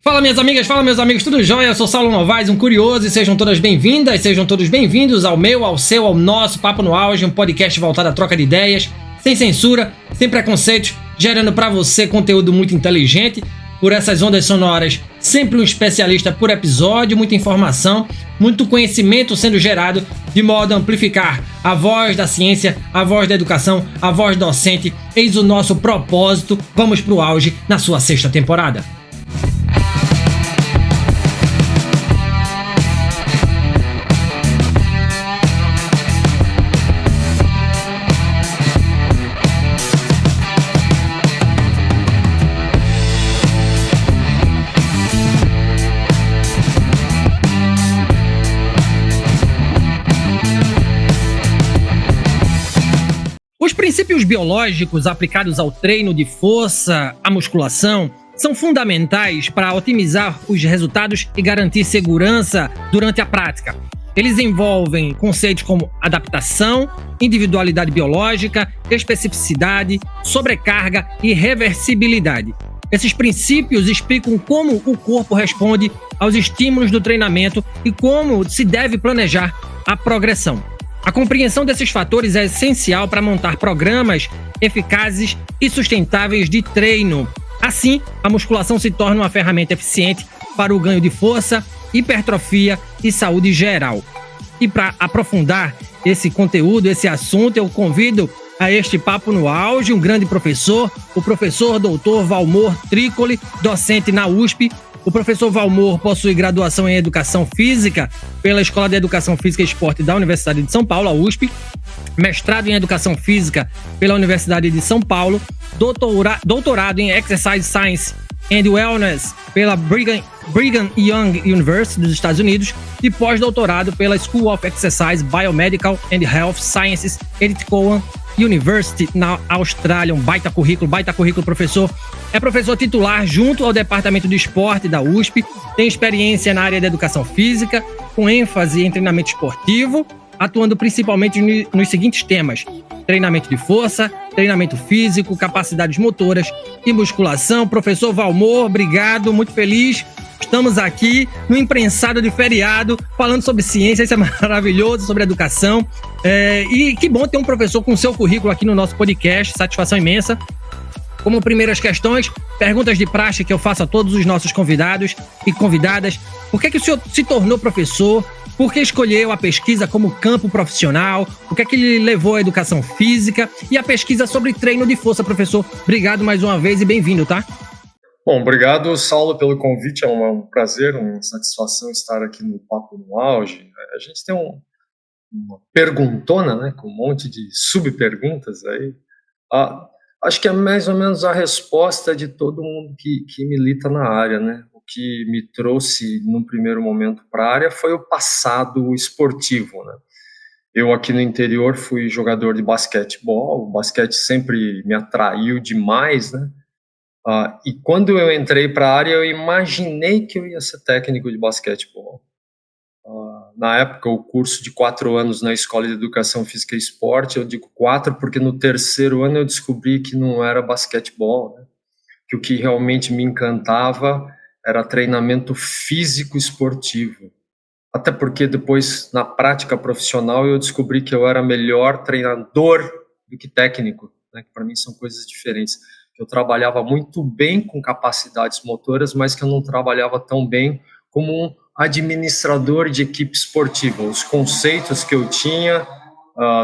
Fala minhas amigas, fala meus amigos, tudo jóia? Eu sou Saulo Novaes, um curioso, e sejam todas bem-vindas, sejam todos bem-vindos ao meu, ao seu, ao nosso Papo no Auge, um podcast voltado à troca de ideias, sem censura, sem preconceitos, gerando pra você conteúdo muito inteligente, por essas ondas sonoras, sempre um especialista por episódio, muita informação, muito conhecimento sendo gerado, de modo a amplificar a voz da ciência, a voz da educação, a voz docente. Eis o nosso propósito, vamos pro auge na sua sexta temporada. Os princípios biológicos aplicados ao treino de força, à musculação, são fundamentais para otimizar os resultados e garantir segurança durante a prática. Eles envolvem conceitos como adaptação, individualidade biológica, especificidade, sobrecarga e reversibilidade. Esses princípios explicam como o corpo responde aos estímulos do treinamento e como se deve planejar a progressão. A compreensão desses fatores é essencial para montar programas eficazes e sustentáveis de treino. Assim, a musculação se torna uma ferramenta eficiente para o ganho de força, hipertrofia e saúde geral. E para aprofundar esse conteúdo, esse assunto, eu convido a este Papo no Auge um grande professor, o professor Dr. Valmor Tricoli, docente na USP. O professor Valmor possui graduação em Educação Física pela Escola de Educação Física e Esporte da Universidade de São Paulo, a USP, mestrado em Educação Física pela Universidade de São Paulo, doutorado em Exercise Science and Wellness pela Brigham Young University dos Estados Unidos e pós-doutorado pela School of Exercise, Biomedical and Health Sciences, Edith Cowan University, na Austrália. Um baita currículo, professor. É professor titular junto ao Departamento de Esporte da USP, tem experiência na área da educação física, com ênfase em treinamento esportivo, atuando principalmente nos seguintes temas: treinamento de força, treinamento físico, capacidades motoras e musculação. Professor Valmor, obrigado, muito feliz. Estamos aqui no imprensado de feriado, falando sobre ciência, isso é maravilhoso, sobre educação. E que bom ter um professor com seu currículo aqui no nosso podcast, satisfação imensa. Como primeiras questões, perguntas de praxe que eu faço a todos os nossos convidados e convidadas. Por que o senhor se tornou professor? Por que escolheu a pesquisa como campo profissional? O que é que lhe levou à educação física e a pesquisa sobre treino de força, professor? Obrigado mais uma vez e bem-vindo, tá? Bom, obrigado, Saulo, pelo convite. É um prazer, uma satisfação estar aqui no Papo no Auge. A gente tem uma perguntona, né, com um monte de subperguntas aí. Acho que é mais ou menos a resposta de todo mundo que milita na área, né? O que me trouxe, num primeiro momento, para a área foi o passado esportivo, né? Eu, aqui no interior, fui jogador de basquetebol. O basquete sempre me atraiu demais, né? E quando eu entrei para a área, eu imaginei que eu ia ser técnico de basquetebol. Na época, o curso de 4 anos na Escola de Educação Física e Esporte, eu digo 4 porque no terceiro ano eu descobri que não era basquetebol, né? Que o que realmente me encantava era treinamento físico esportivo. Até porque depois, na prática profissional, eu descobri que eu era melhor treinador do que técnico, né? Que para mim são coisas diferentes. Eu trabalhava muito bem com capacidades motoras, mas que eu não trabalhava tão bem como um administrador de equipe esportiva. Os conceitos que eu tinha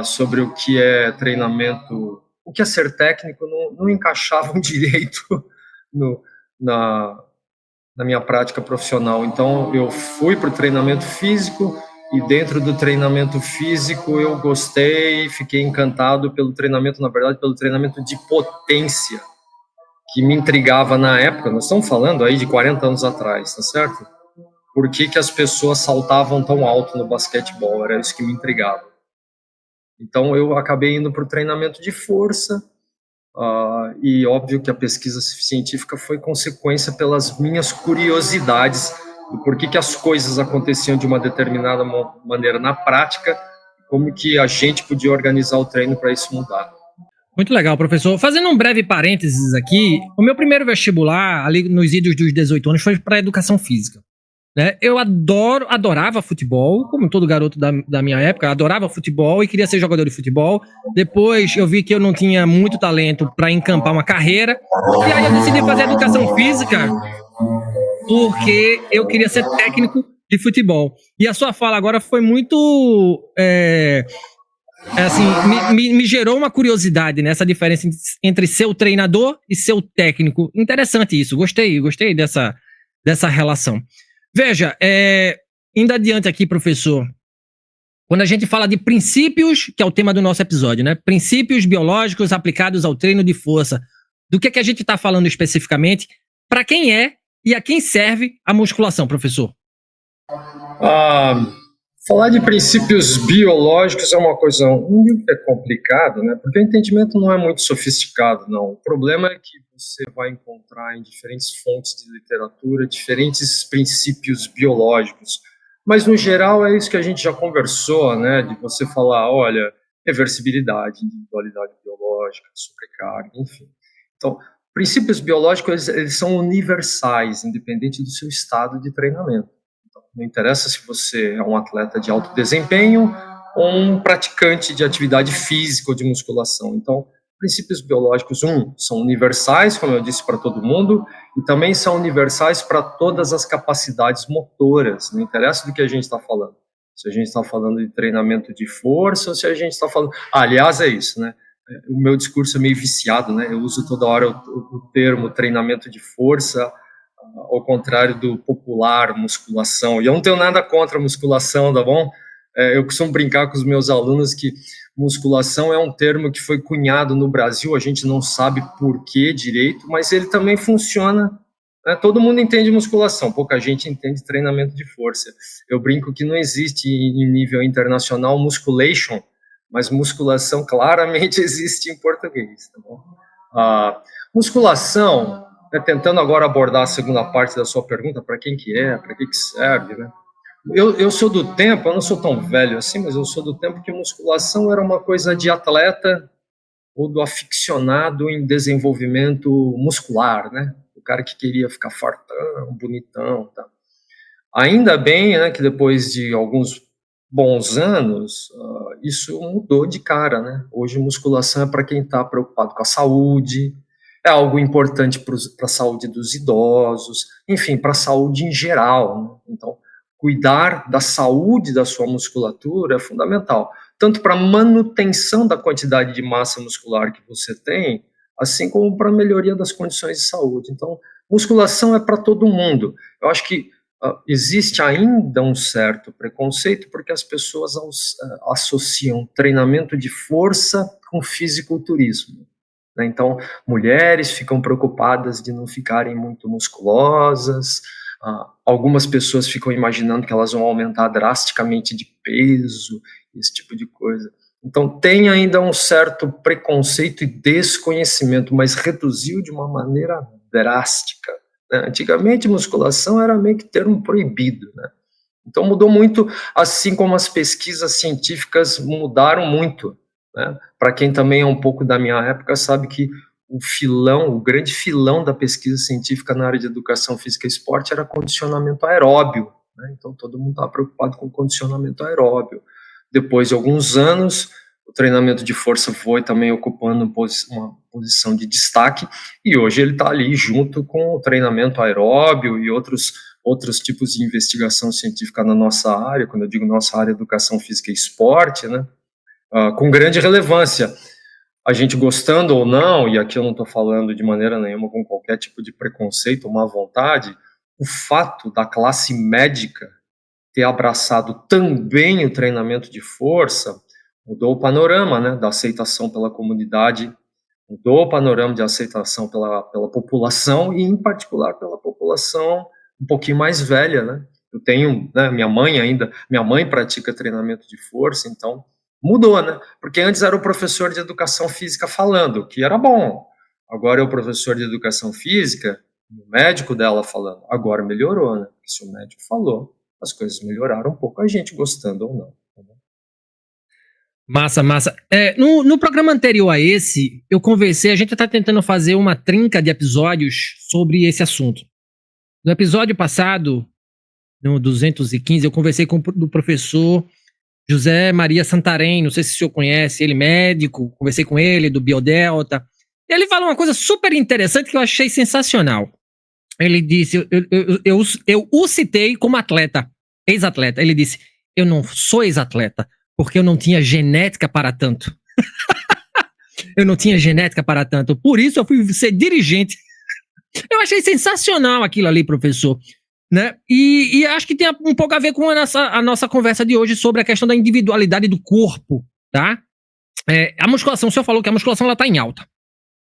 sobre o que é treinamento, o que é ser técnico, não encaixavam direito na minha prática profissional. Então, eu fui para o treinamento físico e dentro do treinamento físico eu gostei, fiquei encantado pelo treinamento, na verdade, pelo treinamento de potência, que me intrigava na época. Nós estamos falando aí de 40 anos atrás, tá certo? Por que as pessoas saltavam tão alto no basquetebol? Era isso que me intrigava. Então eu acabei indo para o treinamento de força, e óbvio que a pesquisa científica foi consequência pelas minhas curiosidades do porquê que as coisas aconteciam de uma determinada maneira na prática, como que a gente podia organizar o treino para isso mudar. Muito legal, professor. Fazendo um breve parênteses aqui, o meu primeiro vestibular, ali nos idos dos 18 anos, foi para educação física. Né? Eu adorava futebol, como todo garoto da minha época, adorava futebol e queria ser jogador de futebol. Depois eu vi que eu não tinha muito talento para encampar uma carreira, e aí eu decidi fazer educação física porque eu queria ser técnico de futebol. E a sua fala agora foi muito assim, me gerou uma curiosidade nessa diferença entre ser o treinador e ser o técnico. Interessante isso, gostei dessa relação. Veja, indo adiante aqui, professor, quando a gente fala de princípios, que é o tema do nosso episódio, né? Princípios biológicos aplicados ao treino de força. Do que a gente está falando especificamente? Para quem é e a quem serve a musculação, professor? Falar de princípios biológicos é uma coisa muito complicada, né? Porque o entendimento não é muito sofisticado, não. O problema é que você vai encontrar em diferentes fontes de literatura diferentes princípios biológicos. Mas, no geral, é isso que a gente já conversou, né? De você falar, olha, reversibilidade, individualidade biológica, sobrecarga, enfim. Então, princípios biológicos, eles são universais, independente do seu estado de treinamento. Não interessa se você é um atleta de alto desempenho ou um praticante de atividade física ou de musculação. Então, princípios biológicos, são universais, como eu disse, para todo mundo, e também são universais para todas as capacidades motoras. Não interessa do que a gente está falando. Se a gente está falando de treinamento de força, ou se a gente está falando... aliás, é isso, né? O meu discurso é meio viciado, né? Eu uso toda hora o termo treinamento de força, ao contrário do popular musculação. E eu não tenho nada contra a musculação, tá bom? Eu costumo brincar com os meus alunos que musculação é um termo que foi cunhado no Brasil, a gente não sabe por que direito, mas ele também funciona, né? Todo mundo entende musculação, pouca gente entende treinamento de força. Eu brinco que não existe em nível internacional musculation, mas musculação claramente existe em português, tá bom? Musculação, tentando agora abordar a segunda parte da sua pergunta, para quem que é, para que serve, né? Eu sou do tempo, eu não sou tão velho assim, mas eu sou do tempo que musculação era uma coisa de atleta ou do aficionado em desenvolvimento muscular, né? O cara que queria ficar fartão, bonitão, tá? Ainda bem, né, que depois de alguns bons anos, isso mudou de cara, né? Hoje musculação é para quem está preocupado com a saúde, é algo importante para a saúde dos idosos, enfim, para a saúde em geral, né? Então, cuidar da saúde da sua musculatura é fundamental, tanto para a manutenção da quantidade de massa muscular que você tem, assim como para a melhoria das condições de saúde. Então, musculação é para todo mundo. Eu acho que existe ainda um certo preconceito porque as pessoas associam treinamento de força com fisiculturismo. Então, mulheres ficam preocupadas de não ficarem muito musculosas, algumas pessoas ficam imaginando que elas vão aumentar drasticamente de peso, esse tipo de coisa. Então, tem ainda um certo preconceito e desconhecimento, mas reduziu de uma maneira drástica, né? Antigamente, musculação era meio que termo proibido, né? Então, mudou muito, assim como as pesquisas científicas mudaram muito, né? Para quem também é um pouco da minha época, sabe que o grande filão da pesquisa científica na área de educação física e esporte era condicionamento aeróbio, né? Então, todo mundo estava preocupado com condicionamento aeróbio. Depois de alguns anos, o treinamento de força foi também ocupando uma posição de destaque, e hoje ele está ali junto com o treinamento aeróbio e outros tipos de investigação científica na nossa área, quando eu digo nossa área, educação física e esporte, né? Com grande relevância. A gente gostando ou não, e aqui eu não estou falando de maneira nenhuma com qualquer tipo de preconceito ou má vontade, o fato da classe médica ter abraçado também o treinamento de força mudou o panorama, né, da aceitação pela comunidade, mudou o panorama de aceitação pela população e, em particular, pela população um pouquinho mais velha, né? Eu tenho, né, minha mãe pratica treinamento de força, então mudou, né? Porque antes era o professor de educação física falando, que era bom. Agora é o professor de educação física, o médico dela falando. Agora melhorou, né? Porque se o médico falou, as coisas melhoraram um pouco, a gente gostando ou não. Massa, massa. No programa anterior a esse, eu conversei, a gente está tentando fazer uma trinca de episódios sobre esse assunto. No episódio passado, no 215, eu conversei com o professor José Maria Santarém, não sei se o senhor conhece, ele médico, conversei com ele, do Biodelta. Ele falou uma coisa super interessante que eu achei sensacional. Ele disse, eu o citei como atleta, ex-atleta. Ele disse, eu não sou ex-atleta, porque eu não tinha genética para tanto. Eu não tinha genética para tanto. Por isso eu fui ser dirigente. Eu achei sensacional aquilo ali, professor. Né? E acho que tem um pouco a ver com a nossa conversa de hoje sobre a questão da individualidade do corpo, tá? A musculação, o senhor falou que a musculação está em alta,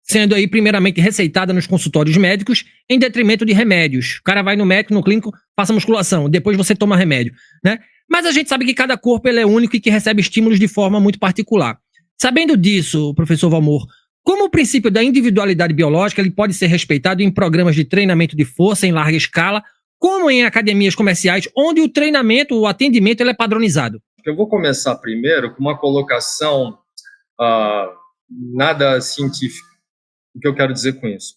sendo aí primeiramente receitada nos consultórios médicos em detrimento de remédios. O cara vai no médico, no clínico, faça musculação, depois você toma remédio, né? Mas a gente sabe que cada corpo ele é único e que recebe estímulos de forma muito particular. Sabendo disso, professor Valmor, como o princípio da individualidade biológica ele pode ser respeitado em programas de treinamento de força em larga escala, como em academias comerciais, onde o treinamento, o atendimento, ele é padronizado? Eu vou começar primeiro com uma colocação nada científica. O que eu quero dizer com isso?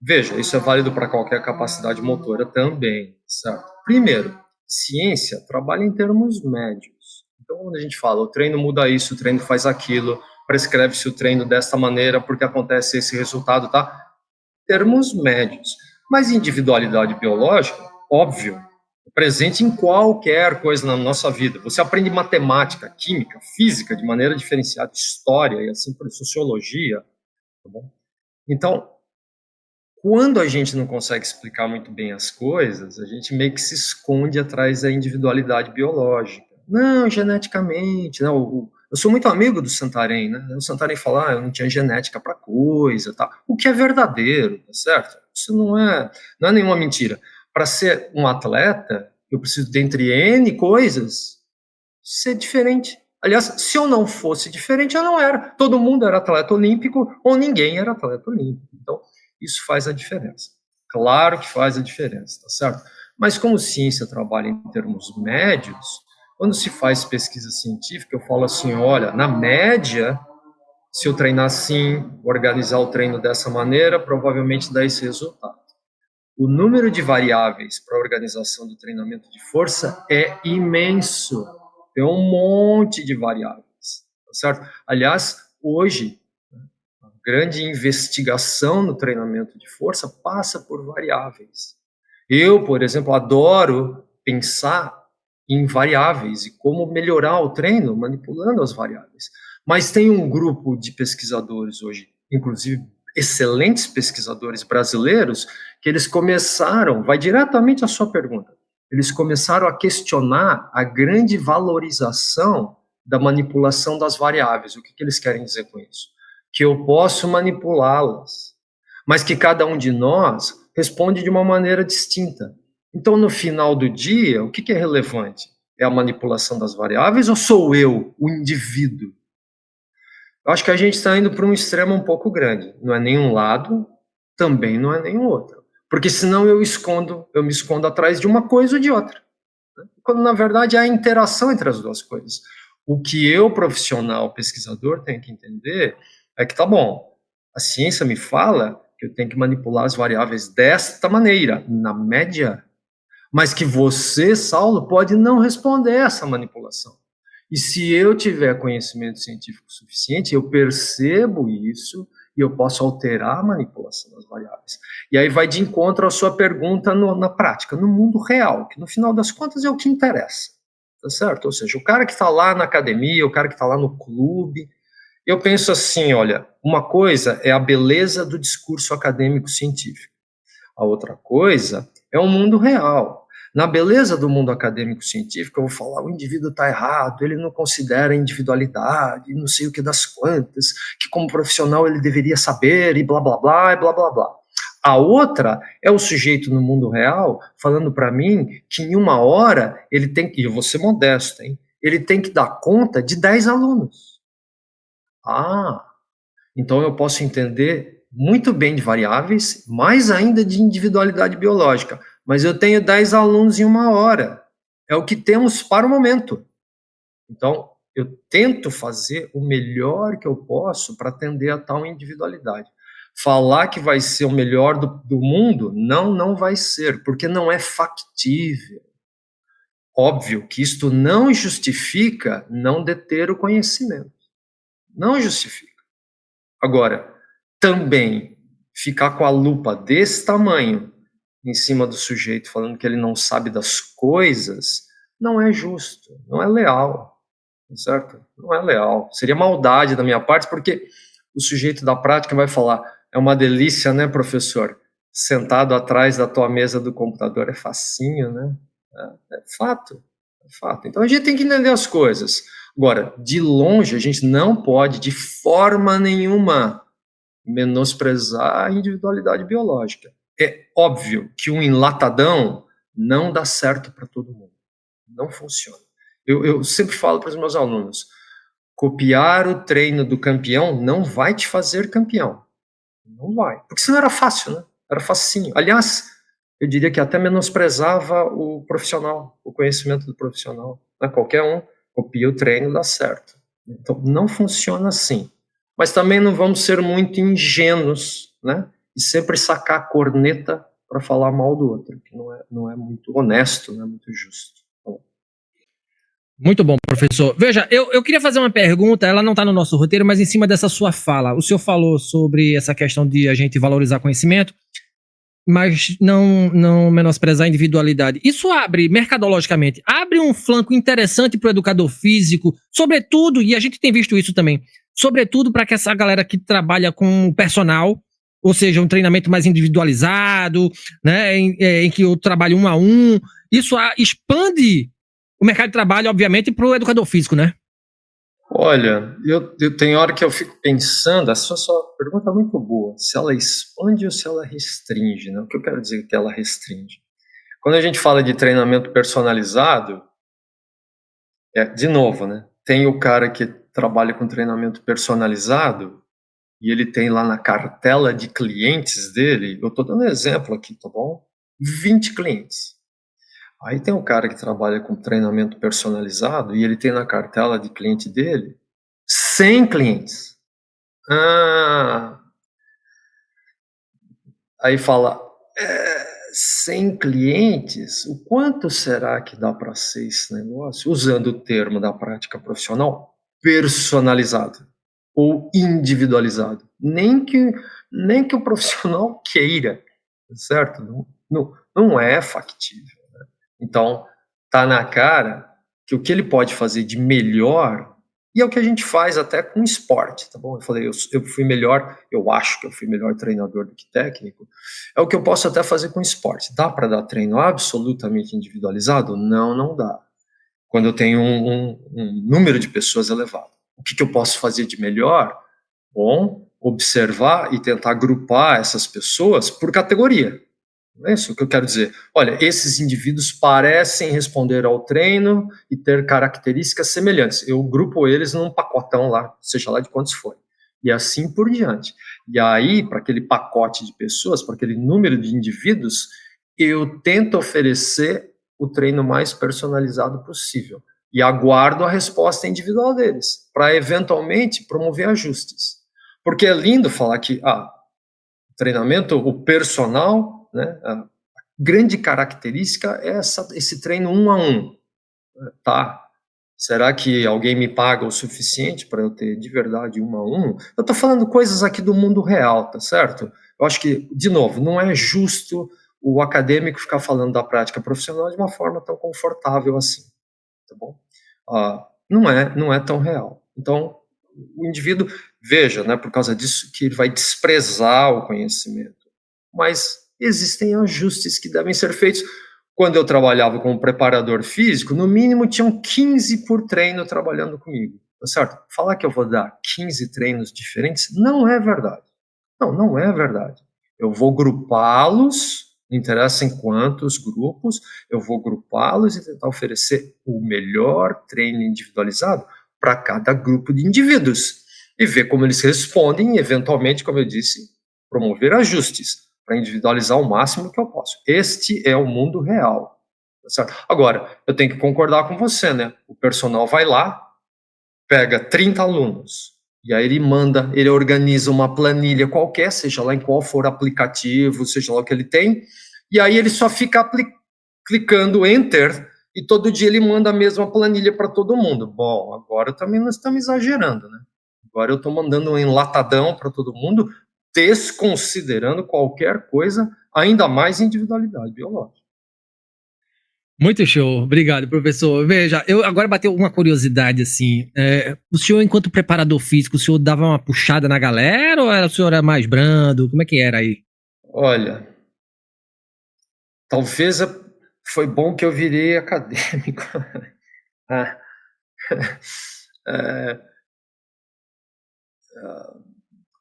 Veja, isso é válido para qualquer capacidade motora também, certo? Primeiro, ciência trabalha em termos médios. Então, quando a gente fala, o treino muda isso, o treino faz aquilo, prescreve-se o treino desta maneira porque acontece esse resultado, tá? Termos médios. Mas individualidade biológica, óbvio, presente em qualquer coisa na nossa vida. Você aprende matemática, química, física de maneira diferenciada, história e assim por sociologia. Tá bom? Então, quando a gente não consegue explicar muito bem as coisas, a gente meio que se esconde atrás da individualidade biológica. Não, geneticamente, não. Eu sou muito amigo do Santarém, né? O Santarém fala, eu não tinha genética para coisa, tá? O que é verdadeiro, tá certo? Isso não é nenhuma mentira. Para ser um atleta, eu preciso, dentre N coisas, ser diferente. Aliás, se eu não fosse diferente, eu não era. Todo mundo era atleta olímpico ou ninguém era atleta olímpico. Então, isso faz a diferença. Claro que faz a diferença, tá certo? Mas como ciência trabalha em termos médios, quando se faz pesquisa científica, eu falo assim, olha, na média, se eu treinar assim, organizar o treino dessa maneira, provavelmente dá esse resultado. O número de variáveis para a organização do treinamento de força é imenso. Tem um monte de variáveis, tá certo? Aliás, hoje, a grande investigação no treinamento de força passa por variáveis. Eu, por exemplo, adoro pensar em variáveis e como melhorar o treino manipulando as variáveis. Mas tem um grupo de pesquisadores hoje, inclusive excelentes pesquisadores brasileiros, que eles começaram, vai diretamente à sua pergunta, eles começaram a questionar a grande valorização da manipulação das variáveis. O que eles querem dizer com isso? Que eu posso manipulá-las, mas que cada um de nós responde de uma maneira distinta. Então, no final do dia, o que é relevante? É a manipulação das variáveis ou sou eu, o indivíduo? Eu acho que a gente está indo para um extremo um pouco grande. Não é nenhum lado, também não é nenhum outro. Porque senão eu me escondo atrás de uma coisa ou de outra. Quando, na verdade, há interação entre as duas coisas. O que eu, profissional, pesquisador, tenho que entender é que, tá bom, a ciência me fala que eu tenho que manipular as variáveis desta maneira, na média, mas que você, Saulo, pode não responder essa manipulação. E se eu tiver conhecimento científico suficiente, eu percebo isso e eu posso alterar a manipulação das variáveis. E aí vai de encontro à sua pergunta na prática, no mundo real, que no final das contas é o que interessa, tá certo? Ou seja, o cara que está lá na academia, o cara que está lá no clube, eu penso assim, olha, uma coisa é a beleza do discurso acadêmico científico, a outra coisa é o mundo real. Na beleza do mundo acadêmico científico, eu vou falar, o indivíduo está errado, ele não considera a individualidade, não sei o que das quantas, que como profissional ele deveria saber, e blá, blá, blá, e blá, blá, blá. A outra é o sujeito no mundo real falando para mim que em uma hora ele tem que, e eu vou ser modesto, hein, ele tem que dar conta de 10 alunos. Então eu posso entender muito bem de variáveis, mais ainda de individualidade biológica, mas eu tenho 10 alunos em uma hora. É o que temos para o momento. Então, eu tento fazer o melhor que eu posso para atender a tal individualidade. Falar que vai ser o melhor do mundo, não vai ser, porque não é factível. Óbvio que isto não justifica não deter o conhecimento. Não justifica. Agora, também ficar com a lupa desse tamanho em cima do sujeito, falando que ele não sabe das coisas, não é justo, não é leal, certo? Não é leal. Seria maldade da minha parte, porque o sujeito da prática vai falar: é uma delícia, né, professor? Sentado atrás da tua mesa do computador é facinho, né? É fato, é fato. Então a gente tem que entender as coisas. Agora, de longe, a gente não pode, de forma nenhuma, menosprezar a individualidade biológica. É óbvio que um enlatadão não dá certo para todo mundo. Não funciona. Eu sempre falo para os meus alunos: copiar o treino do campeão não vai te fazer campeão. Não vai. Porque senão era fácil, né? Era facinho. Aliás, eu diria que até menosprezava o profissional, o conhecimento do profissional. Né? Qualquer um copia o treino e dá certo. Então, não funciona assim. Mas também não vamos ser muito ingênuos, né? E sempre sacar a corneta para falar mal do outro, que não é muito honesto, não é muito justo. Muito bom, professor. Veja, eu queria fazer uma pergunta, ela não está no nosso roteiro, mas em cima dessa sua fala. O senhor falou sobre essa questão de a gente valorizar conhecimento, mas não menosprezar a individualidade. Isso abre, mercadologicamente, abre um flanco interessante para o educador físico, sobretudo, e a gente tem visto isso também, sobretudo para que essa galera que trabalha com personal, ou seja, um treinamento mais individualizado, né, em que eu trabalho 1 a 1, isso expande o mercado de trabalho, obviamente, para o educador físico, né? Olha, eu tenho hora que eu fico pensando, a sua pergunta é muito boa, se ela expande ou se ela restringe, né? O que eu quero dizer que ela restringe? Quando a gente fala de treinamento personalizado, de novo, né? Tem o cara que trabalha com treinamento personalizado e ele tem lá na cartela de clientes dele, eu estou dando um exemplo aqui, tá bom? 20 clientes. Aí tem um cara que trabalha com treinamento personalizado e ele tem na cartela de cliente dele 100 clientes. Aí fala, 100 clientes? O quanto será que dá para ser esse negócio? Usando o termo da prática profissional, personalizado ou individualizado. Nem que o profissional queira, certo? Não é factível. Então, tá na cara que o que ele pode fazer de melhor, e é o que a gente faz até com esporte, tá bom? Eu falei, eu fui melhor, eu acho que eu fui melhor treinador do que técnico, é o que eu posso até fazer com esporte. Dá para dar treino absolutamente individualizado? Não dá. Quando eu tenho um número de pessoas elevado. O que eu posso fazer de melhor? Bom, observar e tentar agrupar essas pessoas por categoria. É isso que eu quero dizer. Olha, esses indivíduos parecem responder ao treino e ter características semelhantes. Eu grupo eles num pacotão lá, seja lá de quantos forem. E assim por diante. E aí, para aquele pacote de pessoas, para aquele número de indivíduos, eu tento oferecer o treino mais personalizado possível. E aguardo a resposta individual deles, para eventualmente promover ajustes. Porque é lindo falar que treinamento, o personal, né, a grande característica é esse treino 1 a 1. Tá? Será que alguém me paga o suficiente para eu ter de verdade 1 a 1? Eu estou falando coisas aqui do mundo real, tá certo? Eu acho que, de novo, não é justo o acadêmico ficar falando da prática profissional de uma forma tão confortável assim, tá bom? Não é tão real. Então, o indivíduo, veja, né, por causa disso, que ele vai desprezar o conhecimento. Mas existem ajustes que devem ser feitos. Quando eu trabalhava como preparador físico, no mínimo tinham 15 por treino trabalhando comigo, tá certo? Falar que eu vou dar 15 treinos diferentes não é verdade. Não é verdade. Eu vou grupá-los, não interessa em quantos grupos, eu vou grupá-los e tentar oferecer o melhor treino individualizado para cada grupo de indivíduos e ver como eles respondem e, eventualmente, como eu disse, promover ajustes para individualizar o máximo que eu posso. Este é o mundo real. Tá certo? Agora, eu tenho que concordar com você, né? O personal vai lá, pega 30 alunos, e aí ele organiza uma planilha qualquer, seja lá em qual for aplicativo, seja lá o que ele tem, e aí ele só fica clicando Enter, e todo dia ele manda a mesma planilha para todo mundo. Bom, agora também nós estamos exagerando, né? Agora eu estou mandando um enlatadão para todo mundo, desconsiderando qualquer coisa, ainda mais individualidade biológica. Muito show, obrigado, professor. Veja, eu agora bateu uma curiosidade assim. O senhor, enquanto preparador físico, o senhor dava uma puxada na galera ou o senhor era mais brando? Como é que era aí? Olha, talvez foi bom que eu virei acadêmico.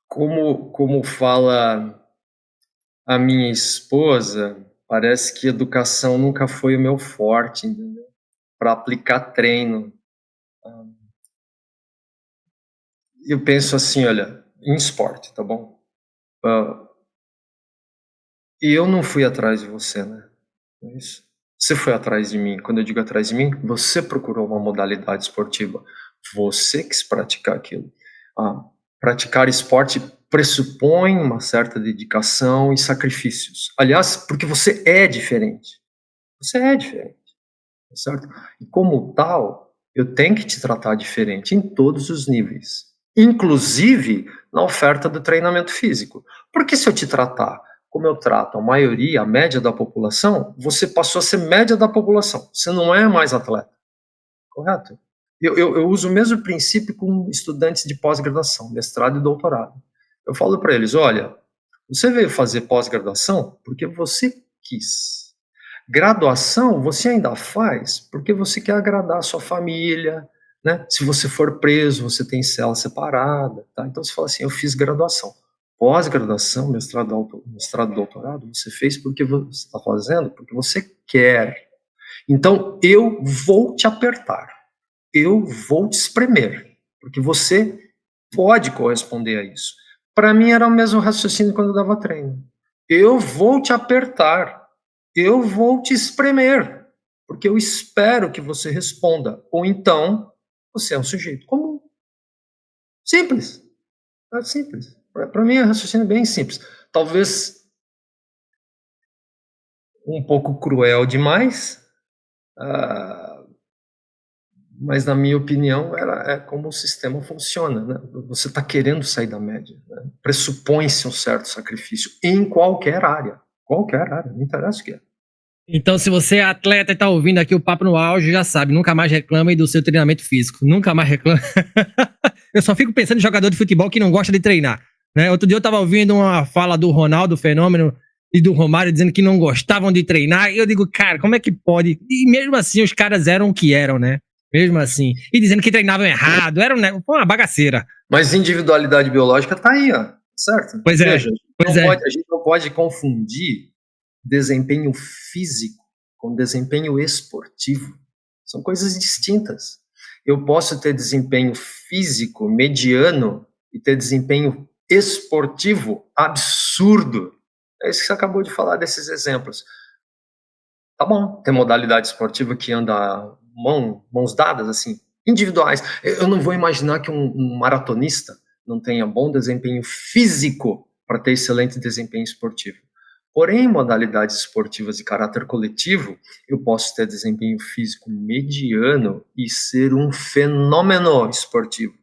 Como fala a minha esposa, parece que educação nunca foi o meu forte, entendeu? Para aplicar treino. Eu penso assim, olha, em esporte, tá bom? E eu não fui atrás de você, né? Não é isso? Você foi atrás de mim. Quando eu digo atrás de mim, você procurou uma modalidade esportiva. Você quis praticar aquilo. Praticar esporte pressupõe uma certa dedicação e sacrifícios. Aliás, porque você é diferente. Você é diferente, certo? E como tal, eu tenho que te tratar diferente em todos os níveis, inclusive na oferta do treinamento físico. Porque se eu te tratar como eu trato a maioria, a média da população, você passou a ser média da população. Você não é mais atleta, correto? Eu uso o mesmo princípio com estudantes de pós-graduação, mestrado e doutorado. Eu falo para eles, olha, você veio fazer pós-graduação porque você quis. Graduação você ainda faz porque você quer agradar a sua família, né? Se você for preso, você tem cela separada, tá? Então você fala assim, eu fiz graduação. Pós-graduação, mestrado, doutorado, você fez porque você está fazendo porque você quer. Então eu vou te apertar, eu vou te espremer, porque você pode corresponder a isso. Para mim era o mesmo raciocínio quando eu dava treino. Eu vou te apertar, eu vou te espremer, porque eu espero que você responda. Ou então, você é um sujeito comum. Simples. É simples. Para mim, é um raciocínio bem simples. Talvez um pouco cruel demais, mas, na minha opinião, é como o sistema funciona. Né? Você está querendo sair da média. Né? Pressupõe-se um certo sacrifício em qualquer área. Qualquer área, não interessa o que é. Então, se você é atleta e tá ouvindo aqui o Papo no Auge, já sabe, nunca mais reclame do seu treinamento físico. Nunca mais reclame. Eu só fico pensando em jogador de futebol que não gosta de treinar. Né? Outro dia eu tava ouvindo uma fala do Ronaldo Fenômeno e do Romário dizendo que não gostavam de treinar. E eu digo, cara, como é que pode? E mesmo assim, os caras eram o que eram, né? Mesmo assim. E dizendo que treinavam errado. Era uma bagaceira. Mas individualidade biológica tá aí, ó. Certo? Pois é. Veja, a gente não pode confundir desempenho físico com desempenho esportivo. São coisas distintas. Eu posso ter desempenho físico mediano e ter desempenho esportivo absurdo. É isso que você acabou de falar desses exemplos. Tá bom, tem modalidade esportiva que anda mãos dadas, assim, individuais. Eu não vou imaginar que um maratonista não tenha bom desempenho físico para ter excelente desempenho esportivo. Porém, em modalidades esportivas de caráter coletivo, eu posso ter desempenho físico mediano e ser um fenômeno esportivo.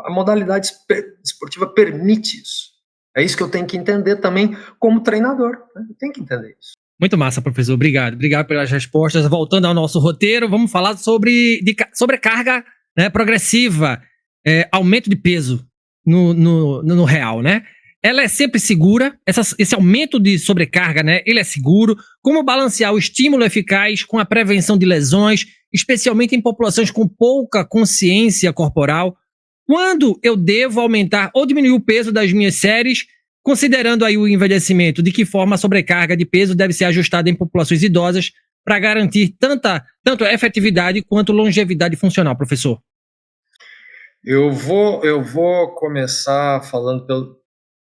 A modalidade esportiva permite isso. É isso que eu tenho que entender também como treinador. Né? Eu tenho que entender isso. Muito massa, professor. Obrigado. Obrigado pelas respostas. Voltando ao nosso roteiro, vamos falar sobre sobrecarga, né, progressiva, aumento de peso no real, né? Ela é sempre segura, esse aumento de sobrecarga, né? Ele é seguro. Como balancear o estímulo eficaz com a prevenção de lesões, especialmente em populações com pouca consciência corporal? Quando eu devo aumentar ou diminuir o peso das minhas séries, considerando aí o envelhecimento, de que forma a sobrecarga de peso deve ser ajustada em populações idosas para garantir tanto a efetividade quanto longevidade funcional, professor? Eu vou começar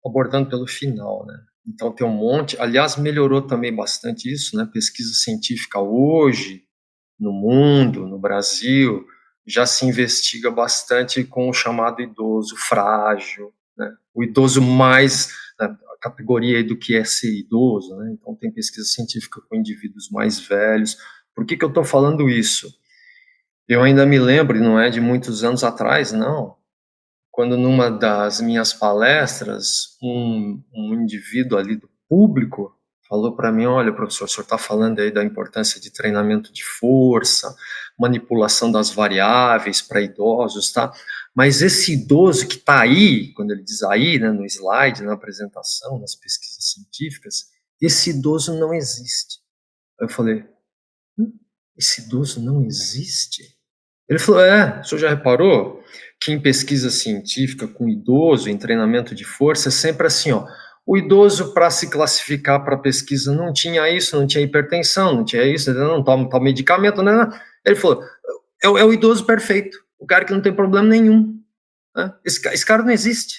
abordando pelo final, né? Então tem um monte, aliás, melhorou também bastante isso, né? Pesquisa científica hoje, no mundo, no Brasil, já se investiga bastante com o chamado idoso frágil, né? O idoso mais, né, a categoria do que é ser idoso, né? Então tem pesquisa científica com indivíduos mais velhos. Por que eu estou falando isso? Eu ainda me lembro, e não é de muitos anos atrás, não, quando numa das minhas palestras, um indivíduo ali do público falou para mim: olha, professor, o senhor está falando aí da importância de treinamento de força, manipulação das variáveis para idosos, tá? Mas esse idoso que está aí, quando ele diz aí, né, no slide, na apresentação, nas pesquisas científicas, esse idoso não existe. Aí eu falei: esse idoso não existe? Ele falou: o senhor já reparou que em pesquisa científica com idoso, em treinamento de força, é sempre assim, ó, o idoso, para se classificar para pesquisa, não tinha isso, não tinha hipertensão, não tinha isso, não toma medicamento, né? Ele falou: é o idoso perfeito, o cara que não tem problema nenhum. Né? Esse cara não existe.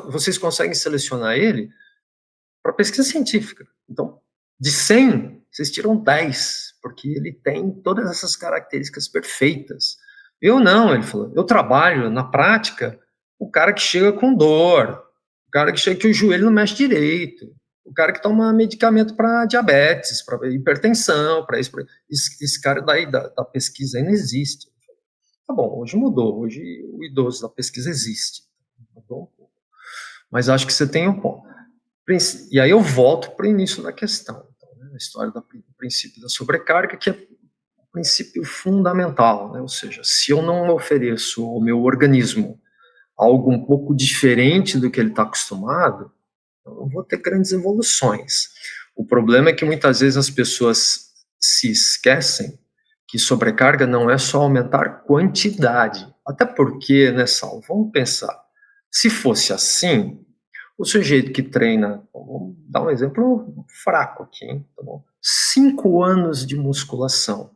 Vocês conseguem selecionar ele para pesquisa científica. Então, de 100, vocês tiram 10, porque ele tem todas essas características perfeitas. Eu não, ele falou, eu trabalho na prática o cara que chega com dor, o cara que chega que o joelho não mexe direito, o cara que toma medicamento para diabetes, para hipertensão, para isso, esse cara daí da pesquisa aí não existe. Tá bom, hoje mudou, hoje o idoso da pesquisa existe. Mudou um pouco. Mas acho que você tem um ponto. E aí eu volto para o início da questão, então, né, a história do princípio da sobrecarga, que é o princípio fundamental, né, ou seja, se eu não ofereço ao meu organismo algo um pouco diferente do que ele está acostumado, eu não vou ter grandes evoluções. O problema é que muitas vezes as pessoas se esquecem que sobrecarga não é só aumentar quantidade, até porque, né, Saulo, vamos pensar, se fosse assim, o sujeito que treina, vamos dar um exemplo fraco aqui, hein? Tá bom? 5 anos de musculação.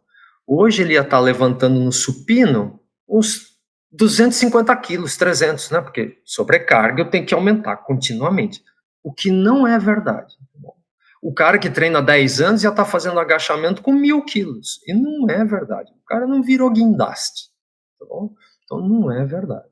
Hoje ele ia estar levantando no supino uns 250 quilos, 300, né? Porque sobrecarga eu tenho que aumentar continuamente. O que não é verdade. Tá bom? O cara que treina 10 anos já está fazendo agachamento com 1.000 quilos. E não é verdade. O cara não virou guindaste. Tá bom? Então não é verdade.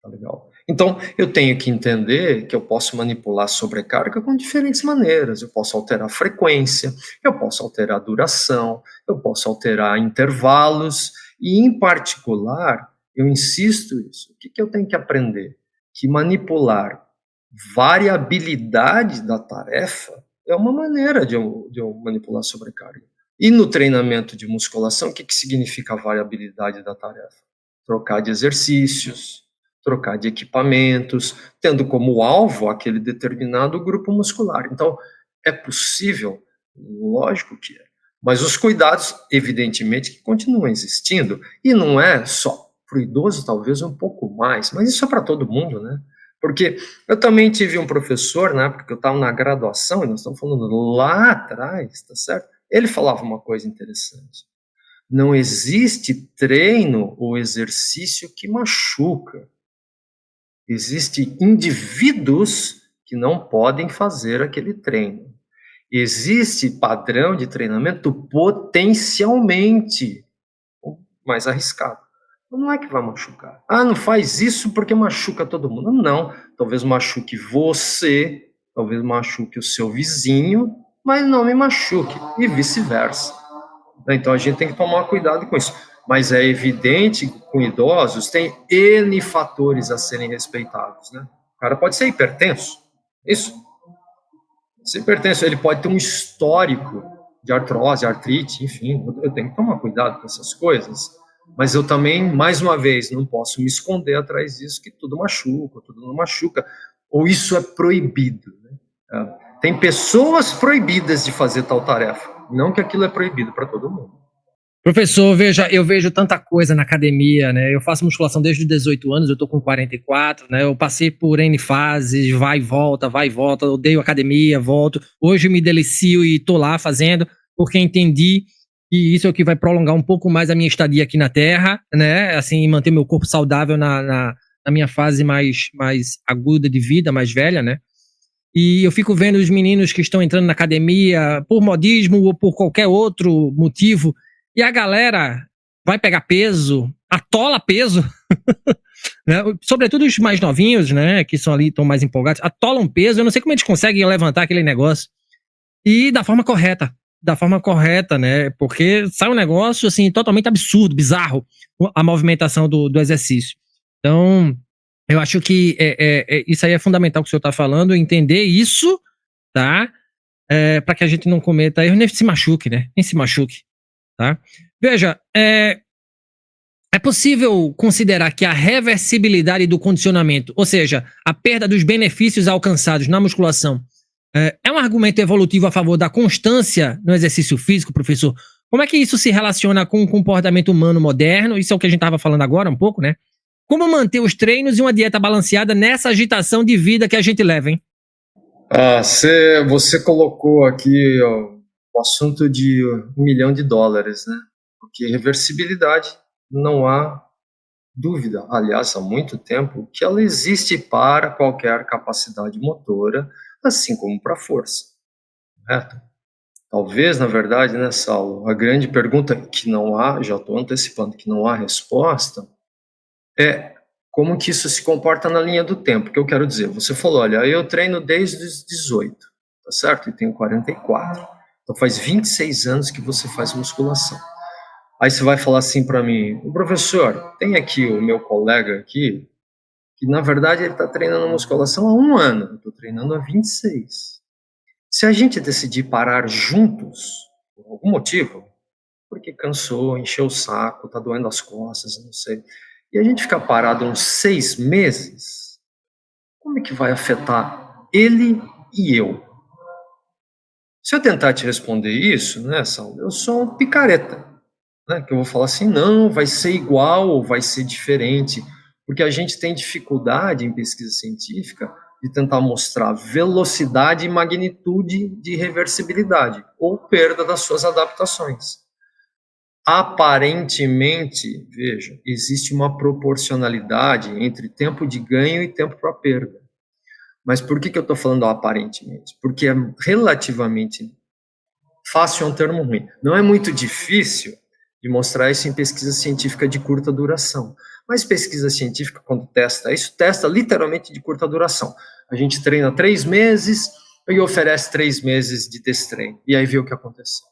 Tá legal? Então, eu tenho que entender que eu posso manipular a sobrecarga com diferentes maneiras. Eu posso alterar a frequência, eu posso alterar a duração, eu posso alterar intervalos, e, em particular, eu insisto nisso. O que eu tenho que aprender? Que manipular variabilidade da tarefa é uma maneira de eu manipular a sobrecarga. E no treinamento de musculação, o que significa a variabilidade da tarefa? Trocar de exercícios, trocar de equipamentos, tendo como alvo aquele determinado grupo muscular. Então, é possível? Lógico que é. Mas os cuidados, evidentemente, que continuam existindo. E não é só para o idoso, talvez um pouco mais, mas isso é para todo mundo, né? Porque eu também tive um professor, na época que eu estava na graduação, e nós estamos falando lá atrás, tá certo? Ele falava uma coisa interessante. Não existe treino ou exercício que machuca. Existem indivíduos que não podem fazer aquele treino. Existe padrão de treinamento potencialmente mais arriscado. Não é que vai machucar. Não faz isso porque machuca todo mundo. Não, talvez machuque você, talvez machuque o seu vizinho, mas não me machuque, e vice-versa. Então a gente tem que tomar cuidado com isso. Mas é evidente que com idosos tem N fatores a serem respeitados, né? O cara pode ser hipertenso, isso. Se hipertenso, ele pode ter um histórico de artrose, artrite, enfim, eu tenho que tomar cuidado com essas coisas. Mas eu também, mais uma vez, não posso me esconder atrás disso, que tudo machuca, tudo não machuca, ou isso é proibido, né? Tem pessoas proibidas de fazer tal tarefa, não que aquilo é proibido para todo mundo. Professor, veja, eu vejo tanta coisa na academia, né? Eu faço musculação desde os 18 anos, eu tô com 44, né? Eu passei por N fases, vai e volta, odeio academia, volto. Hoje me delicio e tô lá fazendo, porque entendi que isso é o que vai prolongar um pouco mais a minha estadia aqui na Terra, né? Assim, manter meu corpo saudável na minha fase mais aguda de vida, mais velha, né? E eu fico vendo os meninos que estão entrando na academia por modismo ou por qualquer outro motivo. E a galera vai pegar peso, atola peso, né? Sobretudo os mais novinhos, né, que são ali, estão mais empolgados, atolam peso, eu não sei como eles conseguem levantar aquele negócio, e da forma correta, né, porque sai um negócio, assim, totalmente absurdo, bizarro, a movimentação do exercício. Então, eu acho que isso aí é fundamental que o senhor está falando, entender isso, tá, para que a gente não cometa erro, nem se machuque, né, nem se machuque, tá. Veja, é possível considerar que a reversibilidade do condicionamento, ou seja, a perda dos benefícios alcançados na musculação, é um argumento evolutivo a favor da constância no exercício físico, professor? Como é que isso se relaciona com o comportamento humano moderno? Isso é o que a gente estava falando agora um pouco, né? Como manter os treinos e uma dieta balanceada nessa agitação de vida que a gente leva, hein? Você colocou aqui o assunto de $1 milhão, né? Porque reversibilidade não há dúvida, aliás, há muito tempo, que ela existe para qualquer capacidade motora, assim como para a força, correto? Talvez, na verdade, né, Saulo, a grande pergunta que não há, já estou antecipando, que não há resposta, é como que isso se comporta na linha do tempo, que eu quero dizer. Você falou, olha, eu treino desde os 18, tá certo? E tenho 44. Então faz 26 anos que você faz musculação. Aí você vai falar assim para mim, professor, tem aqui o meu colega aqui, que na verdade ele está treinando musculação há 1 ano, eu estou treinando há 26. Se a gente decidir parar juntos, por algum motivo, porque cansou, encheu o saco, está doendo as costas, não sei, e a gente ficar parado uns 6 meses, como é que vai afetar ele e eu? Se eu tentar te responder isso, né, Saulo, eu sou um picareta. Né, que eu vou falar assim, não, vai ser igual ou vai ser diferente, porque a gente tem dificuldade em pesquisa científica de tentar mostrar velocidade e magnitude de reversibilidade ou perda das suas adaptações. Aparentemente, veja, existe uma proporcionalidade entre tempo de ganho e tempo para perda. Mas por que eu estou falando aparentemente? Porque é relativamente fácil, é um termo ruim. Não é muito difícil de mostrar isso em pesquisa científica de curta duração. Mas pesquisa científica, quando testa isso, testa literalmente de curta duração. A gente treina 3 meses e oferece 3 meses de destreino. E aí vê o que aconteceu.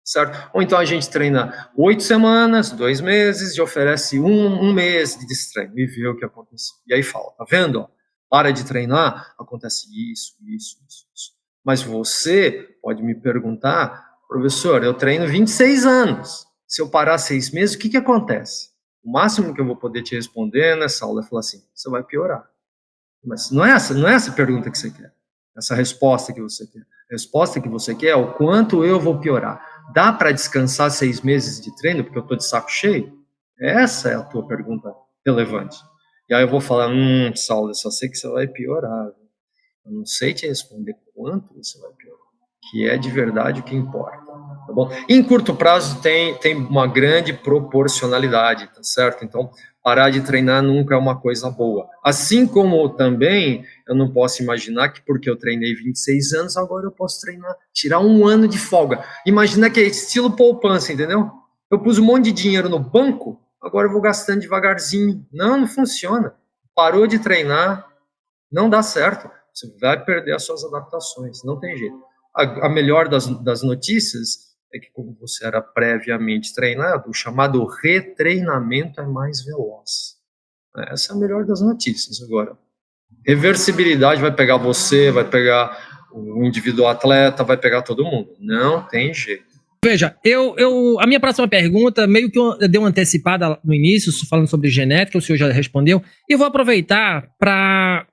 Certo? Ou então a gente treina 8 semanas, 2 meses, e oferece um mês de destreino. E vê o que aconteceu. E aí fala, tá vendo? Para de treinar, acontece isso. Mas você pode me perguntar, professor, eu treino 26 anos. Se eu parar 6 meses, o que acontece? O máximo que eu vou poder te responder nessa aula é falar assim, você vai piorar. Mas não é essa a pergunta que você quer. Essa resposta que você quer. A resposta que você quer é o quanto eu vou piorar. Dá para descansar 6 meses de treino porque eu estou de saco cheio? Essa é a tua pergunta relevante. E aí eu vou falar, Saulo, eu só sei que você vai piorar. Eu não sei te responder quanto você vai piorar. Que é de verdade o que importa, tá bom? Em curto prazo tem uma grande proporcionalidade, tá certo? Então, parar de treinar nunca é uma coisa boa. Assim como também, eu não posso imaginar que porque eu treinei 26 anos, agora eu posso treinar, tirar 1 ano de folga. Imagina que é estilo poupança, entendeu? Eu pus um monte de dinheiro no banco, agora eu vou gastando devagarzinho. Não funciona. Parou de treinar, não dá certo. Você vai perder as suas adaptações, não tem jeito. A melhor das notícias é que, como você era previamente treinado, o chamado retreinamento é mais veloz. Essa é a melhor das notícias. Agora, reversibilidade vai pegar você, vai pegar o indivíduo atleta, vai pegar todo mundo. Não tem jeito. Veja, a minha próxima pergunta, meio que eu dei uma antecipada no início, falando sobre genética, o senhor já respondeu, e eu vou aproveitar para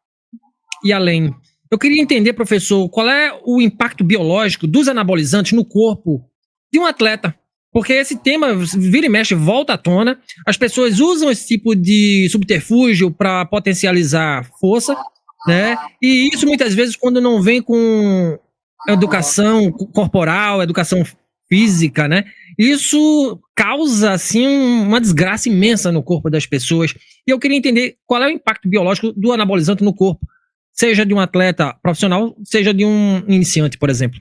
ir além. Eu queria entender, professor, qual é o impacto biológico dos anabolizantes no corpo de um atleta. Porque esse tema, vira e mexe, volta à tona. As pessoas usam esse tipo de subterfúgio para potencializar força, né? E isso muitas vezes quando não vem com educação corporal, educação física, né? Isso causa, assim, uma desgraça imensa no corpo das pessoas. E eu queria entender qual é o impacto biológico do anabolizante no corpo, seja de um atleta profissional, seja de um iniciante, por exemplo.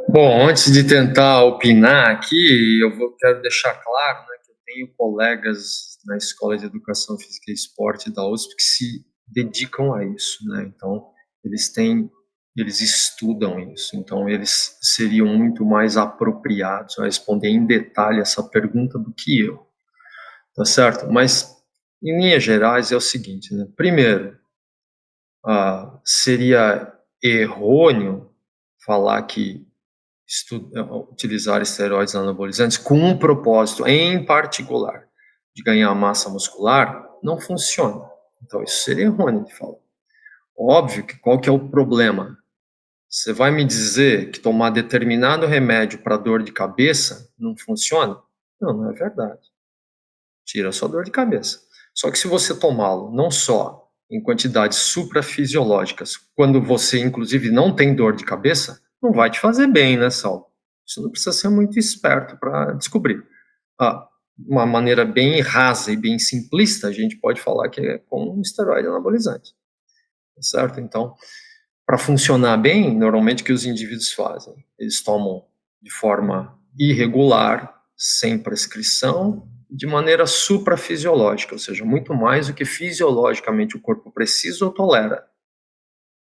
Bom, antes de tentar opinar aqui, quero deixar claro, né, que eu tenho colegas na Escola de Educação Física e Esporte da USP que se dedicam a isso, né? Então, eles estudam isso, então eles seriam muito mais apropriados a responder em detalhe essa pergunta do que eu, tá certo? Mas, em linhas gerais, é o seguinte, né? Primeiro, seria errôneo falar que utilizar esteroides anabolizantes com um propósito em particular de ganhar massa muscular não funciona. Então, isso seria errôneo de falar. Óbvio que qual que é o problema? Você vai me dizer que tomar determinado remédio para dor de cabeça não funciona? Não, não é verdade. Tira a sua dor de cabeça. Só que se você tomá-lo não só em quantidades suprafisiológicas, quando você, inclusive, não tem dor de cabeça, não vai te fazer bem, né, Saulo? Isso não precisa ser muito esperto para descobrir. Uma maneira bem rasa e bem simplista, a gente pode falar que é com um esteroide anabolizante. Certo? Então, para funcionar bem, normalmente o que os indivíduos fazem? Eles tomam de forma irregular, sem prescrição, de maneira suprafisiológica, ou seja, muito mais do que fisiologicamente o corpo precisa ou tolera.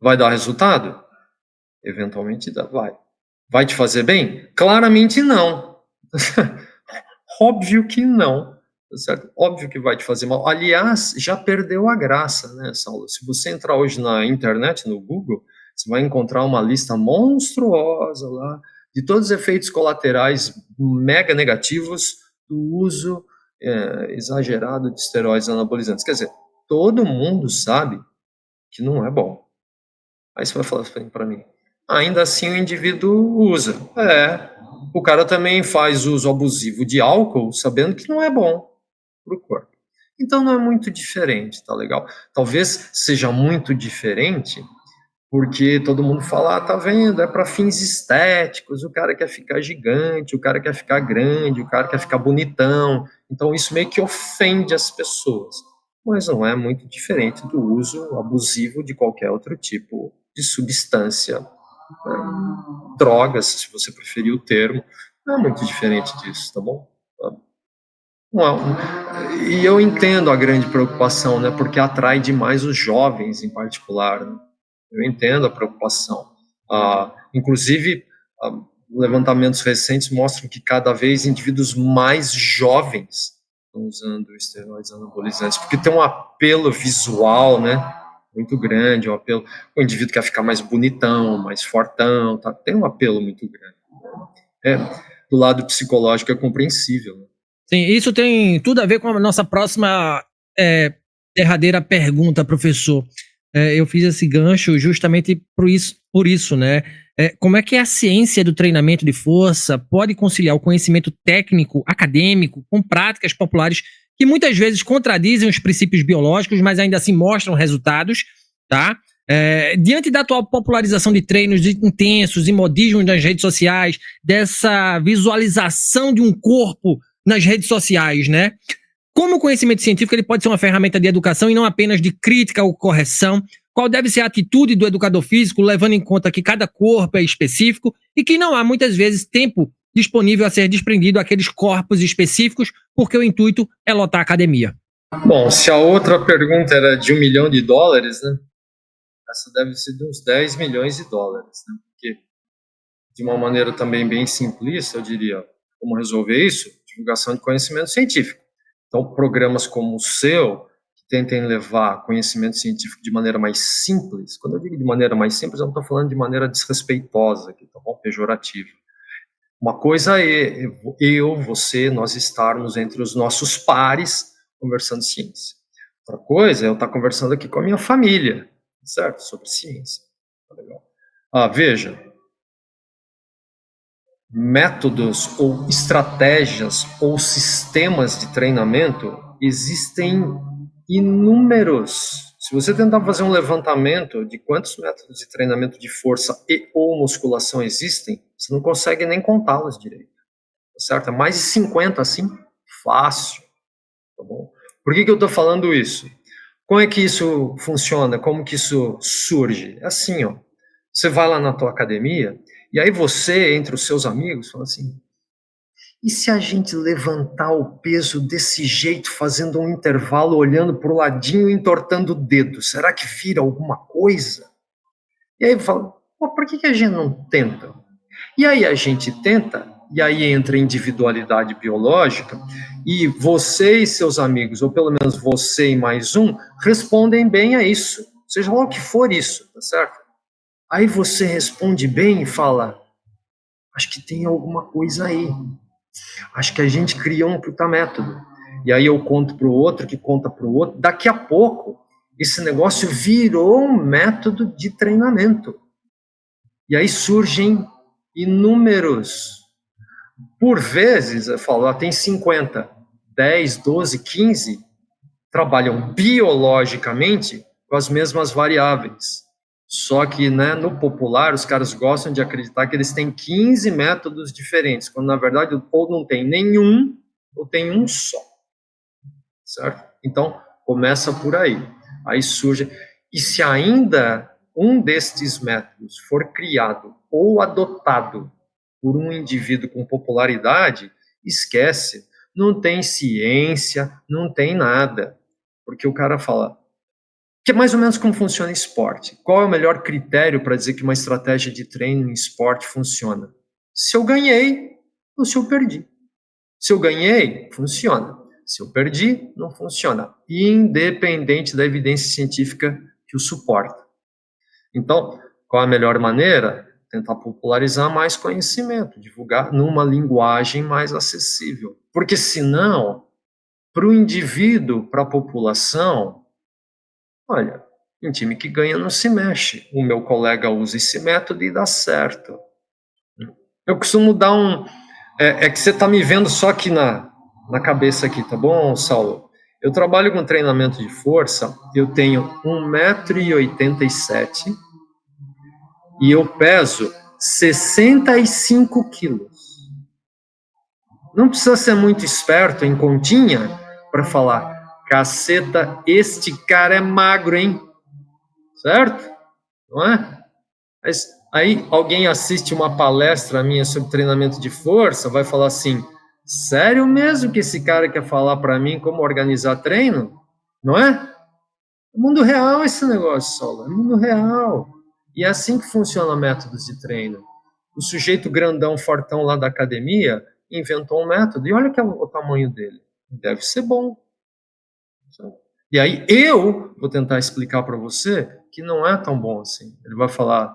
Vai dar resultado? Eventualmente vai. Vai te fazer bem? Claramente não. Óbvio que não. Certo? Óbvio que vai te fazer mal. Aliás, já perdeu a graça, né, Saulo? Se você entrar hoje na internet, no Google, você vai encontrar uma lista monstruosa lá de todos os efeitos colaterais mega negativos do uso exagerado de esteroides anabolizantes. Quer dizer, todo mundo sabe que não é bom. Aí você vai falar para mim, ainda assim o indivíduo usa. O cara também faz uso abusivo de álcool, sabendo que não é bom para o corpo. Então não é muito diferente, tá legal? Talvez seja muito diferente porque todo mundo fala, tá vendo, é para fins estéticos, o cara quer ficar gigante, o cara quer ficar grande, o cara quer ficar bonitão, então isso meio que ofende as pessoas, mas não é muito diferente do uso abusivo de qualquer outro tipo de substância, drogas, se você preferir o termo, não é muito diferente disso, tá bom? E eu entendo a grande preocupação, né, porque atrai demais os jovens em particular, né? Eu entendo a preocupação. Inclusive, levantamentos recentes mostram que cada vez indivíduos mais jovens estão usando esteroides anabolizantes, porque tem um apelo visual, né, muito grande, um apelo, o indivíduo quer ficar mais bonitão, mais fortão, tá? Tem um apelo muito grande. Do lado psicológico é compreensível, né? Sim, isso tem tudo a ver com a nossa próxima derradeira pergunta, professor. Eu fiz esse gancho justamente por isso, né? Como é que a ciência do treinamento de força pode conciliar o conhecimento técnico, acadêmico, com práticas populares que muitas vezes contradizem os princípios biológicos, mas ainda assim mostram resultados, tá? Diante da atual popularização de treinos intensos e modismos nas redes sociais, dessa visualização de um corpo nas redes sociais, né? Como o conhecimento científico ele pode ser uma ferramenta de educação e não apenas de crítica ou correção? Qual deve ser a atitude do educador físico, levando em conta que cada corpo é específico e que não há, muitas vezes, tempo disponível a ser desprendido àqueles corpos específicos, porque o intuito é lotar a academia? Bom, se a outra pergunta era de $1 milhão, né? Essa deve ser de uns 10 milhões de dólares, né? Porque, de uma maneira também bem simplista, eu diria, como resolver isso? Divulgação de conhecimento científico. Então, programas como o seu, que tentem levar conhecimento científico de maneira mais simples, quando eu digo de maneira mais simples, eu não estou falando de maneira desrespeitosa, aqui, tá bom? Pejorativa. Uma coisa é você, nós estarmos entre os nossos pares conversando ciência. Outra coisa é eu estar conversando aqui com a minha família, certo? Sobre ciência. Tá legal? Veja, métodos ou estratégias ou sistemas de treinamento existem inúmeros. Se você tentar fazer um levantamento de quantos métodos de treinamento de força e ou musculação existem, você não consegue nem contá-los direito, certo? É mais de 50 assim, fácil, tá bom? Por que eu estou falando isso? Como é que isso funciona? Como que isso surge? É assim, ó. Você vai lá na tua academia e aí você, entre os seus amigos, fala assim, E se a gente levantar o peso desse jeito, fazendo um intervalo, olhando para o ladinho e entortando o dedo, será que vira alguma coisa? E aí eu falo, por que a gente não tenta? E aí a gente tenta, e aí entra a individualidade biológica, e você e seus amigos, ou pelo menos você e mais um, respondem bem a isso. Seja lá o que for isso, tá certo? Aí você responde bem e fala, acho que tem alguma coisa aí. Acho que a gente cria um puta método. E aí eu conto para o outro, que conta para o outro. Daqui a pouco, esse negócio virou um método de treinamento. E aí surgem inúmeros. Por vezes, eu falo, tem 50, 10, 12, 15, trabalham biologicamente com as mesmas variáveis. Só que, né, no popular, os caras gostam de acreditar que eles têm 15 métodos diferentes, quando, na verdade, ou não tem nenhum, ou tem um só. Certo? Então, começa por aí. Aí surge... E se ainda um destes métodos for criado ou adotado por um indivíduo com popularidade, esquece. Não tem ciência, não tem nada. Porque o cara fala... Que é mais ou menos como funciona esporte. Qual é o melhor critério para dizer que uma estratégia de treino em esporte funciona? Se eu ganhei ou se eu perdi. Se eu ganhei, funciona. Se eu perdi, não funciona. Independente da evidência científica que o suporta. Então, qual é a melhor maneira? Tentar popularizar mais conhecimento, divulgar numa linguagem mais acessível. Porque senão, para o indivíduo, para a população... Olha, um time que ganha não se mexe. O meu colega usa esse método e dá certo. Eu costumo dar um... É que você está me vendo só aqui na cabeça aqui, tá bom, Saulo? Eu trabalho com treinamento de força, eu tenho 1,87 m e eu peso 65 quilos. Não precisa ser muito esperto em continha para falar... Caceta, este cara é magro, hein? Certo? Não é? Mas aí alguém assiste uma palestra minha sobre treinamento de força, vai falar assim, sério mesmo que esse cara quer falar para mim como organizar treino? Não é? É mundo real esse negócio, Saulo, é mundo real. E é assim que funciona métodos de treino. O sujeito grandão, fortão lá da academia, inventou um método, e olha que é o tamanho dele. Deve ser bom. E aí eu vou tentar explicar para você que não é tão bom assim. Ele vai falar,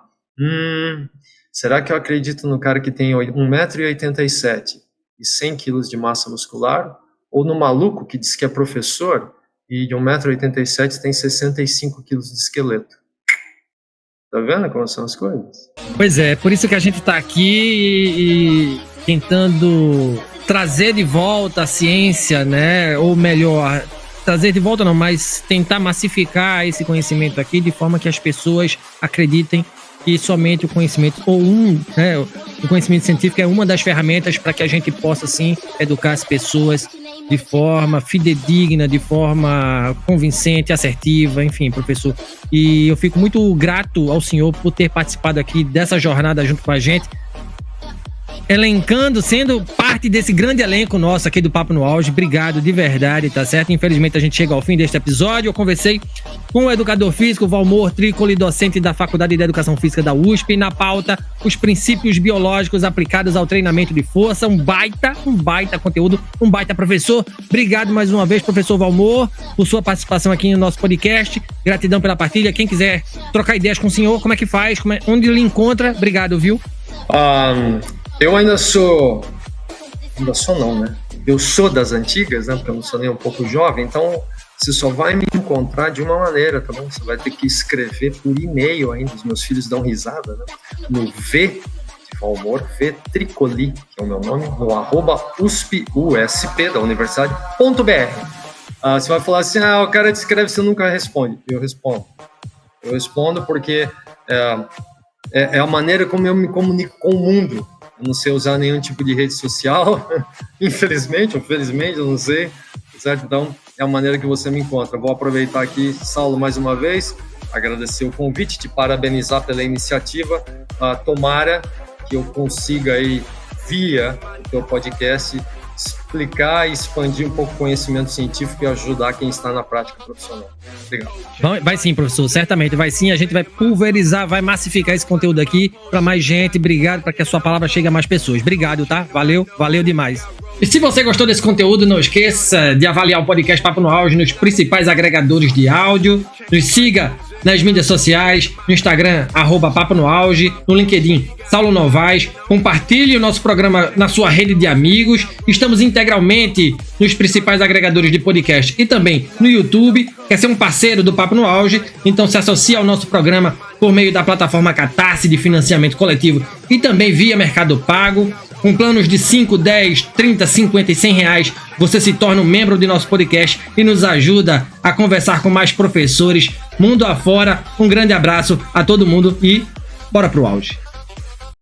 será que eu acredito no cara que tem 1,87 m e 100 kg de massa muscular? Ou no maluco que diz que é professor e de 1,87 m tem 65 kg de esqueleto? Tá vendo como são as coisas? Pois é, por isso que a gente está aqui e tentando trazer de volta a ciência, né? Ou melhor... trazer de volta não, mas tentar massificar esse conhecimento aqui de forma que as pessoas acreditem que somente o conhecimento, o conhecimento científico é uma das ferramentas para que a gente possa, sim, educar as pessoas de forma fidedigna, de forma convincente, assertiva, enfim, professor. E eu fico muito grato ao senhor por ter participado aqui dessa jornada junto com a gente, elencando, sendo parte desse grande elenco nosso aqui do Papo no Auge. Obrigado de verdade, tá certo? Infelizmente a gente chega ao fim deste episódio. Eu conversei com o educador físico Valmor Trícoli, docente da Faculdade de Educação Física da USP, na pauta os princípios biológicos aplicados ao treinamento de força. Um baita conteúdo, um baita professor. Obrigado mais uma vez, professor Valmor, por sua participação aqui no nosso podcast. Gratidão pela partilha. Quem quiser trocar ideias com o senhor, como é que faz? Onde ele encontra? Obrigado, viu? Eu ainda sou não, né? Eu sou das antigas, né? Porque eu não sou nem um pouco jovem, então você só vai me encontrar de uma maneira, tá bom? Você vai ter que escrever por e-mail ainda, os meus filhos dão risada, né? No V de Valmor, V Trícoli, que é o meu nome, no @USP da universidade.br. Você vai falar assim, o cara te escreve, você nunca responde. Eu respondo porque é a maneira como eu me comunico com o mundo. Eu não sei usar nenhum tipo de rede social, infelizmente, ou felizmente, eu não sei, certo? Então, é a maneira que você me encontra. Vou aproveitar aqui, Saulo, mais uma vez, agradecer o convite, te parabenizar pela iniciativa. Tomara que eu consiga aí via o teu podcast, explicar e expandir um pouco o conhecimento científico e ajudar quem está na prática profissional. Obrigado. Vai sim, professor, certamente vai sim. A gente vai pulverizar, vai massificar esse conteúdo aqui para mais gente. Obrigado, para que a sua palavra chegue a mais pessoas. Obrigado, tá? Valeu demais. E se você gostou desse conteúdo, não esqueça de avaliar o podcast Papo no Auge nos principais agregadores de áudio. Nos siga nas mídias sociais, no Instagram, @Papo no Auge, no LinkedIn, Saulo Novaes. Compartilhe o nosso programa na sua rede de amigos. Estamos integralmente nos principais agregadores de podcast e também no YouTube. Quer ser um parceiro do Papo no Auge? Então se associe ao nosso programa por meio da plataforma Catarse de financiamento coletivo e também via Mercado Pago. Com planos de 5, 10, 30, 50 e 100 reais, você se torna um membro de nosso podcast e nos ajuda a conversar com mais professores mundo afora. Um grande abraço a todo mundo e bora pro auge.